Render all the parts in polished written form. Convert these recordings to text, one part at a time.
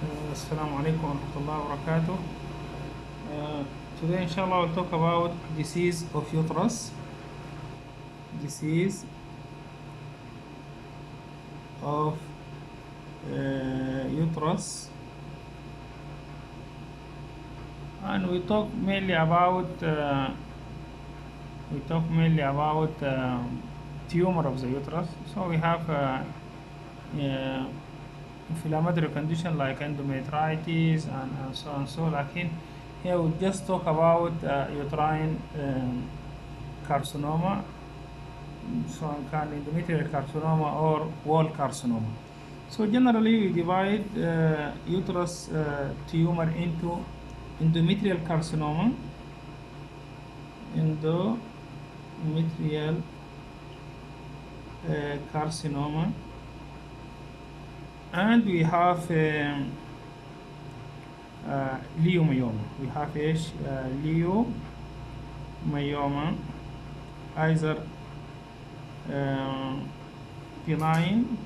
Assalamu alaikum wa rahmatullahi wa barakatuh. Today, inshallah, we'll talk about disease of uterus. Disease of uterus, and we talk mainly about tumor of the uterus. So we have inflammatory condition like endometritis and so on. So, like here we just talk about uterine carcinoma, so can endometrial carcinoma or wall carcinoma. So generally we divide uterus tumor into endometrial carcinoma, carcinoma, and we have leiomyoma. We have leiomyoma, either benign.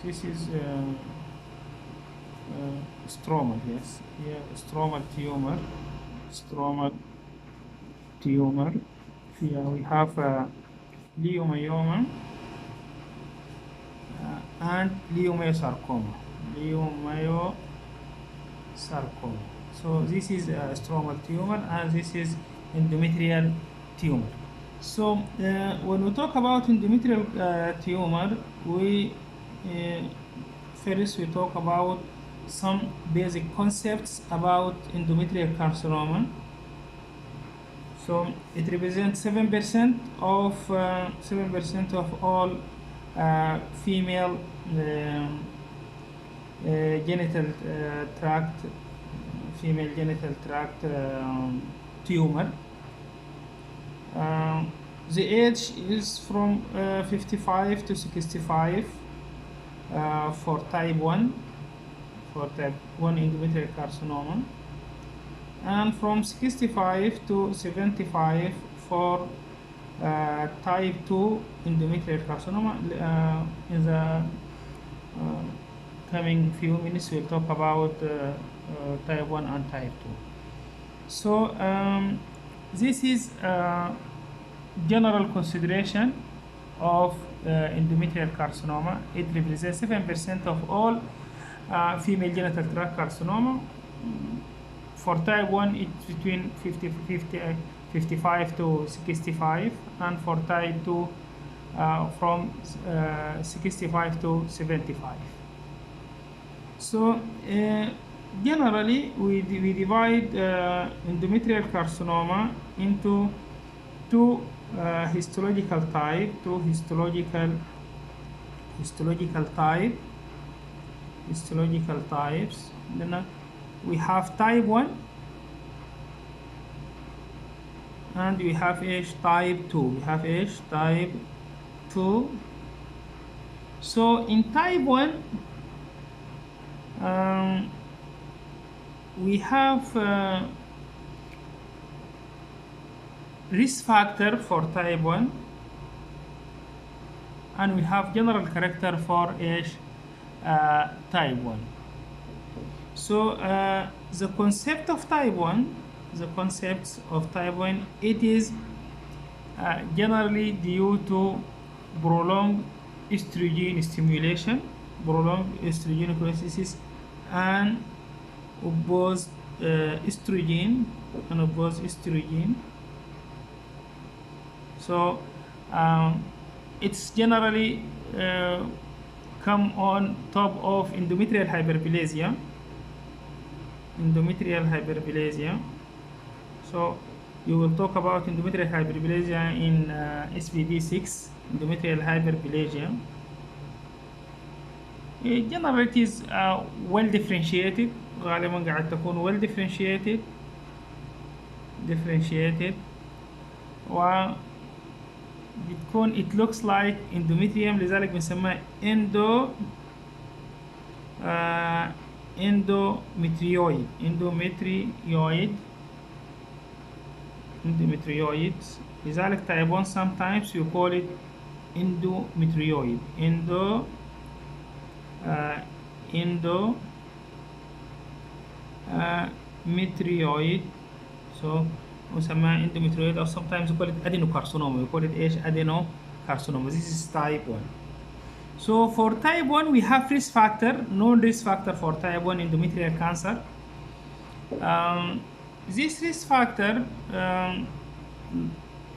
This is stromal, yes, yeah, stromal tumor. Here we have leiomyoma and leiomyosarcoma. So this is a stromal tumor and this is endometrial tumor. So when we talk about endometrial tumor, we first we talk about some basic concepts about endometrial carcinoma. So it represents 7% of all female genital tract tumor. The age is from 55 to 65 for type 1 endometrial carcinoma, and from 65 to 75 for type 2 endometrial carcinoma. In the coming few minutes we'll talk about type 1 and type 2. So this is general consideration of endometrial carcinoma. It represents 7% of all female genital tract carcinoma. For type 1 it's between 55 to 65, and for type 2 from 65 to 75. So generally we divide endometrial carcinoma into two histological types. Then we have type 1 and we have type 2. So in type 1 we have risk factor for type 1, and we have general character for type 1. So the concepts of type 1, it is generally due to prolonged estrogen stimulation, prolonged estrogenesis, and opposed estrogen. So it's generally come on top of endometrial hyperplasia. So you will talk about endometrial hyperplasia in SVD 6, endometrial hyperplasia. Generally it is well differentiated. غالبا قاعد تكون well differentiated و بتكون it looks like endometrium، لذلك بنسميها endometrioid. لذلك type 1 sometimes you call it endometrioid. endometrioid. So مسمى endometrioid, or sometimes we call it adenocarcinoma. We call it ايش adenocarcinoma. This is type 1. So for type 1 we have risk factor, known risk factor for type 1 endometrial cancer. This risk factor,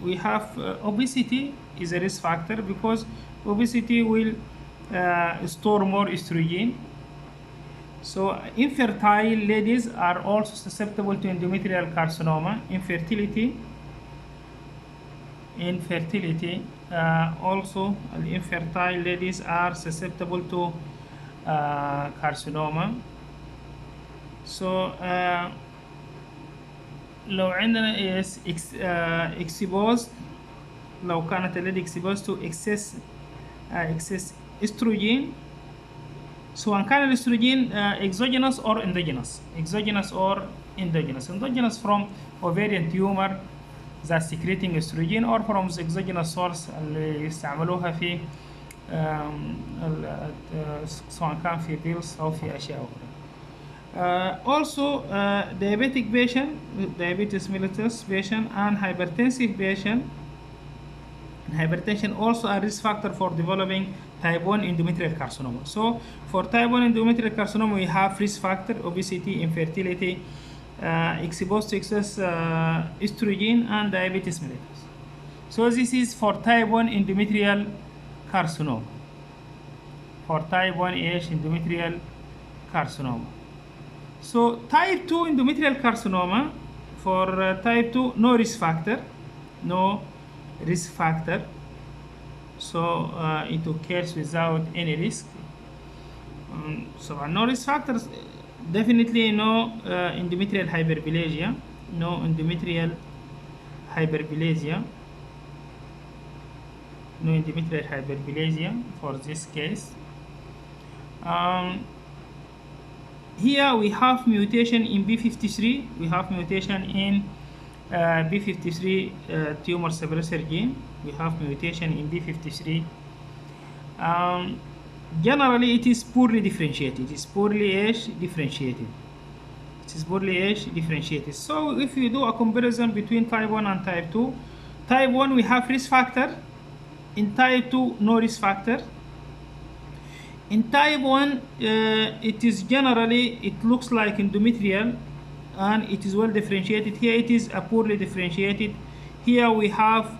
we have obesity is a risk factor, because obesity will store more estrogen. So infertile ladies are also susceptible to endometrial carcinoma. Infertility also infertile ladies are susceptible to carcinoma. So لو عندنا exposed، لو كانت الليدي exposed to excess estrogen، سواء كان الاستروجين exogenous or endogenous from ovarian tumor that secreting estrogen, or from the exogenous source اللي يستعملوها في سواء كان في pills أو في أشياء أخرى. Also diabetic patient, diabetes mellitus patient, and hypertensive patient. Hypertension also a risk factor for developing type 1 endometrial carcinoma. So for type 1 endometrial carcinoma we have risk factor: obesity, infertility, exposed to excess estrogen, and diabetes mellitus. So this is for type 1 endometrial carcinoma. For type 1 endometrial carcinoma. So type 2 endometrial carcinoma, for type 2 no risk factor. So it occurs without any risk. So no risk factors, definitely no endometrial hyperplasia, for this case. Here we have mutation in B53. We have mutation in B53 tumor suppressor gene. We have mutation in B53. Generally, it is poorly differentiated. It is poorly differentiated. So if you do a comparison between type 1 and type 2, type 1 we have risk factor. In type 2, no risk factor. In type 1, it is generally, it looks like endometrial, and it is well differentiated. Here it is a poorly differentiated. Here we have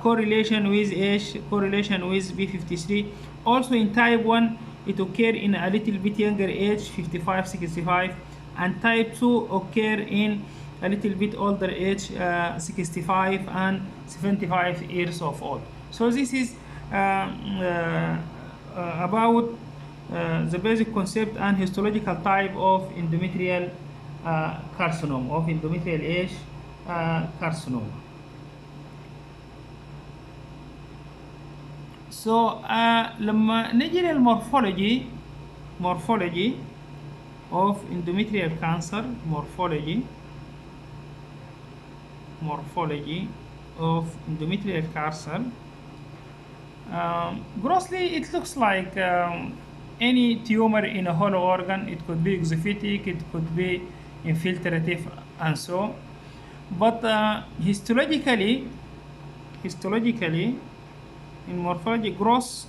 correlation with B53. Also in type 1, it occur in a little bit younger age, 55, 65, and type 2 occur in a little bit older age, 65 and 75 years of old. So this is about the basic concept and histological type of endometrial carcinoma, of endometrial age carcinoma. So لما نجي للمورفولوجي of endometrial cancer, morphology of endometrial cancer. Grossly, it looks like any tumor in a hollow organ. It could be exophytic, it could be infiltrative, and so. But histologically, in morphology, gross,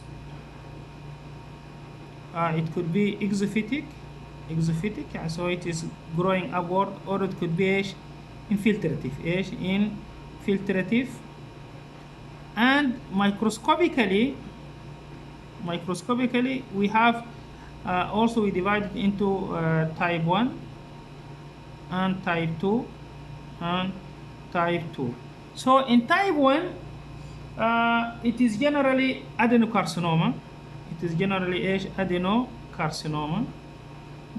it could be exophytic, and so it is growing upward, or it could be infiltrative. And microscopically we have also we divide it into type 1 and type 2 and type 2. So in type 1 it is generally adenocarcinoma.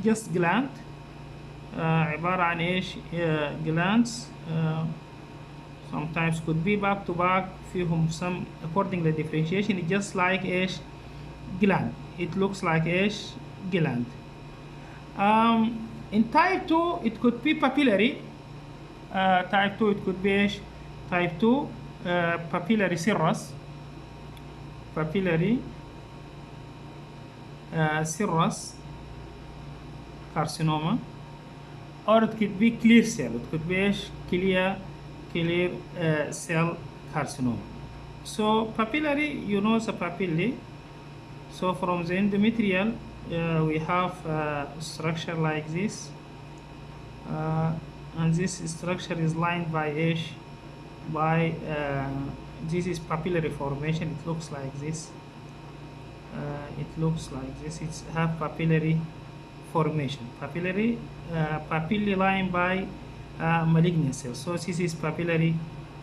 just gland عبارة عن ايش glands sometimes could be back to back فيهم some according to the differentiation. It's just like ايش gland. It looks like ايش gland. In type 2 it could be papillary. Type 2 it could be ايش type 2 papillary serous serous carcinoma, or it could be clear cell. It could be clear cell carcinoma. So papillary, you know the papillae. So from the endometrial, we have structure like this, and this structure is lined by this is papillary formation. It looks like this. It have papillary formation. Papillae lined by malignant cells. So this is papillary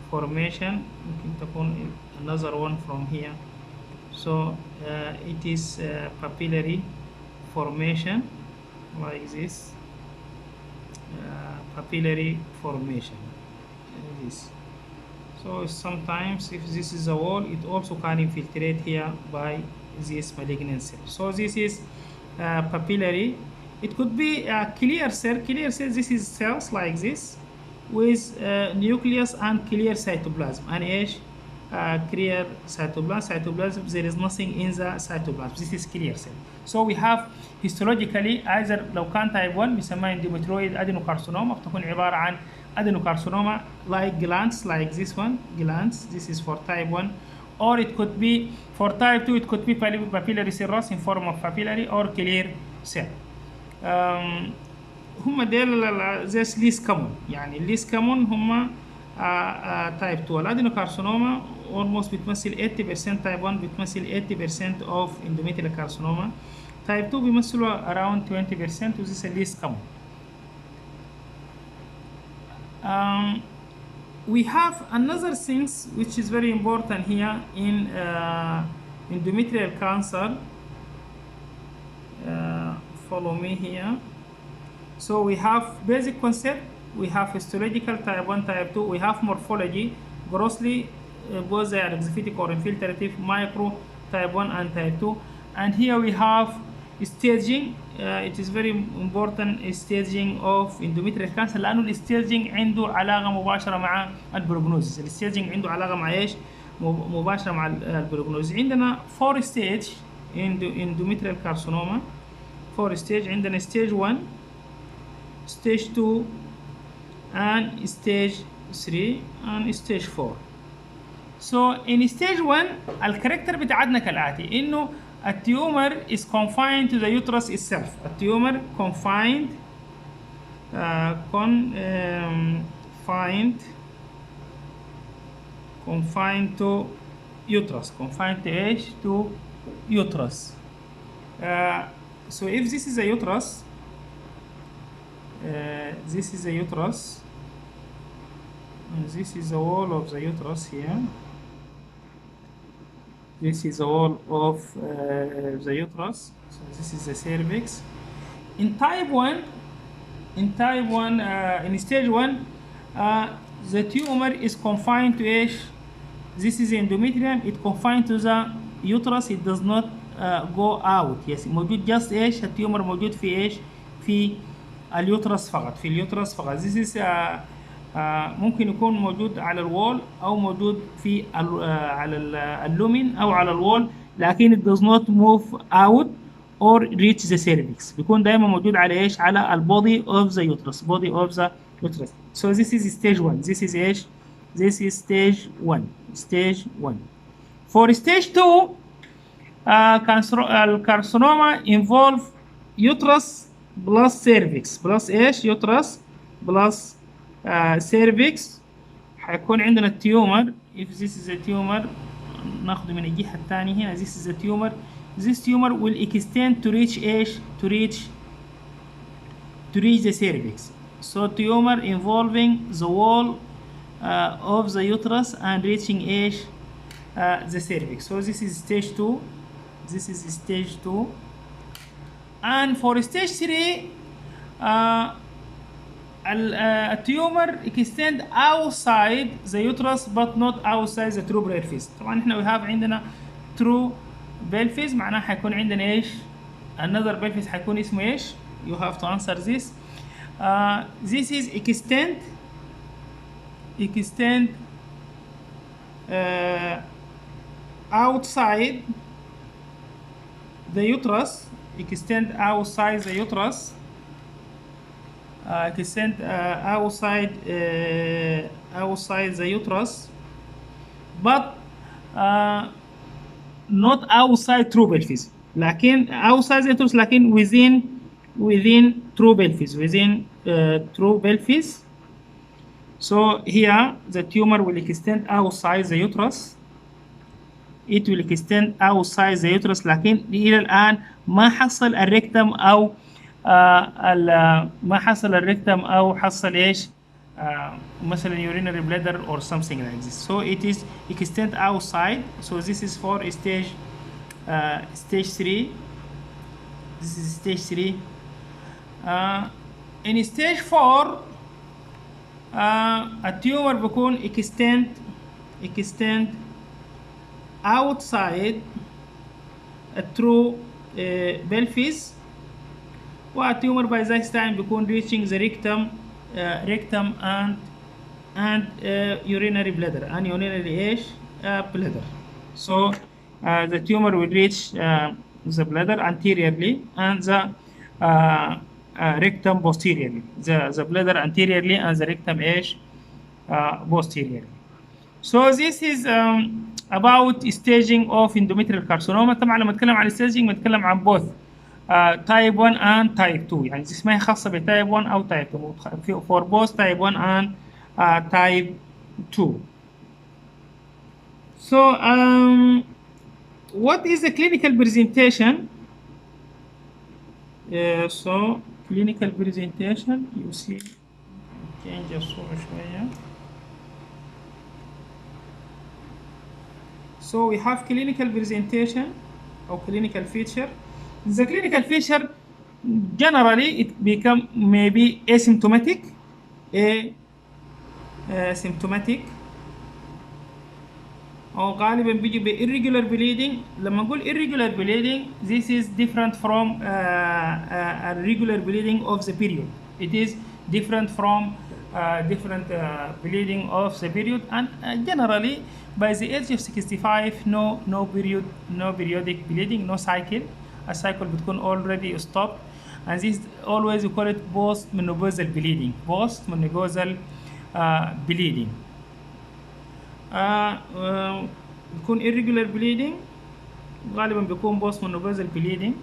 formation. ممكن تكون another one from here. So it is papillary formation like this. Papillary formation. This. So sometimes if this is a wall, it also can infiltrate here by this malignant cell. So this is papillary. It could be a clear cell. Clear cell, this is cells like this with nucleus and clear cytoplasm. And clear cytoplasm, there is nothing in the cytoplasm. This is clear cell. So we have histologically either لو كان type 1 بيسمى endometrioid adenocarcinoma، بتكون عبارة عن adenocarcinoma like glands like this one, glands. This is for type 1. Or it could be for type 2, it could be papillary cirrhosis in form of papillary or clear cell. هم ديل this least common، يعني least common هم type 2. الادينوكارسينوما almost بتمثل 80%، type 1 بتمثل 80% of endometrial carcinoma، type 2 بيمثلوا around 20%، و this is least common. We have another things which is very important here in endometrial cancer. Follow me here. So we have basic concept, we have histological type 1, type 2, we have morphology, grossly both they are exophytic or infiltrative, micro type 1 and type 2. And here we have staging. It is very important staging of endometrial cancer لأنه الستaging عنده علاقة مباشرة مع البروجنوزيس. الستaging عنده علاقة مع ايش؟ مباشرة مع البروجنوزيس. عندنا 4 stage endometrial carcinoma. 4 stage. عندنا stage 1, stage 2 and stage 3 and stage 4. So in stage 1 الكاركتر بتاعتنا كالآتي، إنه التيومر is confined to the uterus itself. التيومر confined to uterus. Confined to ايش؟ to uterus. So if this is a uterus, this is a uterus, and this is the wall of the uterus here. This is the wall of the uterus. So this is the cervix. In type 1, in stage 1, the tumor is confined to ايش؟ This is endometrium. It confined to the uterus. It does not go out. Yes, موجود just ايش؟ التيومر موجود في ايش؟ في اليوترس فقط. في اليوترس فقط. This is ممكن يكون موجود على الوول او موجود في على اللومين او على الوول، لكن it does not move out or reach the cervix. بيكون دائما موجود على ايش؟ على البودي of the uterus. body of the uterus. So this is stage 1. This is ايش؟ This is stage 1. stage 1. For stage 2 الكارسينوما involve uterus plus cervix plus ايش؟ uterus plus cervix. حيكون عندنا التيومر. if this is a tumor ناخده من الجهة الثانية هنا. this is a tumor. this tumor will extend to reach ايش؟ to reach the cervix. So tumor involving the wall of the uterus and reaching ايش؟ the cervix. So this is stage 2. This is stage 2. And for stage 3 التيومر extend outside the uterus but not outside the true pelvis. طبعا احنا we have عندنا true pelvis، معناها حيكون عندنا ايش؟ another pelvis حيكون اسمه ايش؟ you have to answer this. This is extend outside the uterus extend outside the uterus, extend outside the uterus, but not outside true pelvis. لكن outside the uterus لكن within true pelvis, within true pelvis. So here the tumor will extend outside the uterus. It will extend outside the uterus لكن إلى الآن ما حصل الريكتم أو ما حصل الريكتم أو حصل إيش مثلا urinary bladder or something like this. So it is extend outside. So this is for stage 3. This is stage 3. In stage 4 التيومر بيكون extend outside a true pelvis, والتيومر by this time بيكون reaching the rectum and urinary bladder and urinary bladder. So the tumor will reach the bladder anteriorly and the rectum posteriorly. The bladder anteriorly and the rectum posteriorly. So this is about staging of endometrial carcinoma. طبعا لما نتكلم عن staging بنتكلم عن both type 1 and type 2. يعني دي اسمها خاصة ب type 1 أو type 2 for both type 1 and type 2. So what is the clinical presentation? So clinical presentation, you see, change الصورة شوية. So we have clinical presentation or clinical feature. The clinical feature generally it become maybe asymptomatic, asymptomatic أو غالبا بيجي ب irregular bleeding. لما نقول irregular bleeding, this is different from a regular bleeding of the period. It is different from different bleeding of the period, and generally by the age of 65 no periodic bleeding, no cycle. A cycle بتكون already stopped, and this always we call it post-menopausal bleeding. Post-menopausal bleeding. بيكون irregular bleeding غالبا بيكون post-menopausal bleeding.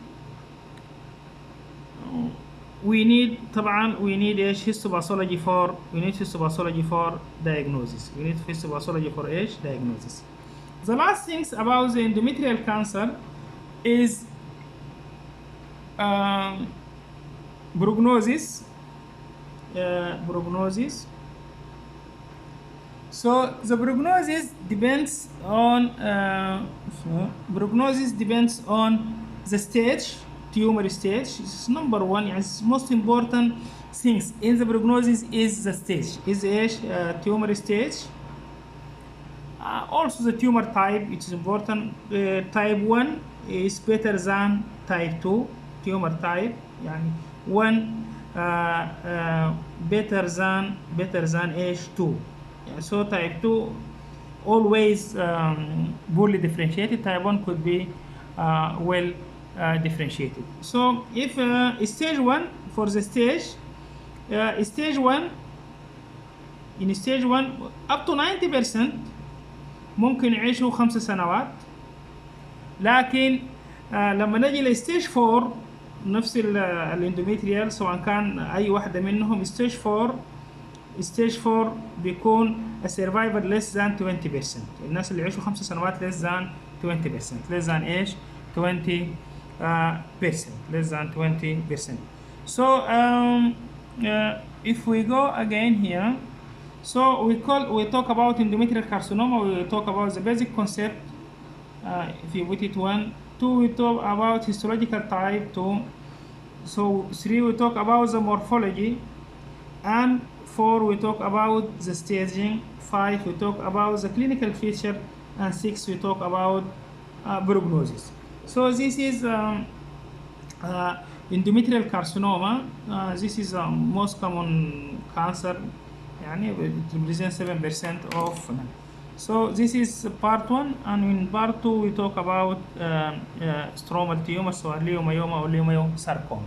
We need طبعا ايش histopathology for diagnosis. We need histopathology for ايش diagnosis. The last things about the endometrial cancer is prognosis. So the prognosis depends on the stage, tumor stage. It's number one. It's most important things in the prognosis is the stage. Is tumor stage. Also the tumor type, it is important. Type 1 is better than type 2 tumor type. يعني 1 better than H2. So type 2 always poorly differentiated. Type 1 could be well differentiated. So if stage 1 for the stage 1 in stage 1 up to 90% ممكن يعيشوا 5 سنوات. لكن لما نجي لستيج 4 نفس الاندوميتريال سواء كان اي واحدة منهم stage 4 بيكون a survivor less than 20%. الناس اللي يعيشوا 5 سنوات less than 20%. less than ايش 20%. less than 20%. So if we go again here, so we talk about endometrial carcinoma. We talk about the basic concept. If you put it 1, 2 we talk about histological type 2. So 3 we talk about the morphology, and 4 we talk about the staging. 5 we talk about the clinical feature, and 6 we talk about prognosis. So this is endometrial carcinoma. This is most common cancer. يعني it represents 7% of So this is part one, and in part two we talk about stromal tumors, so leiomyoma or leiomyosarcoma.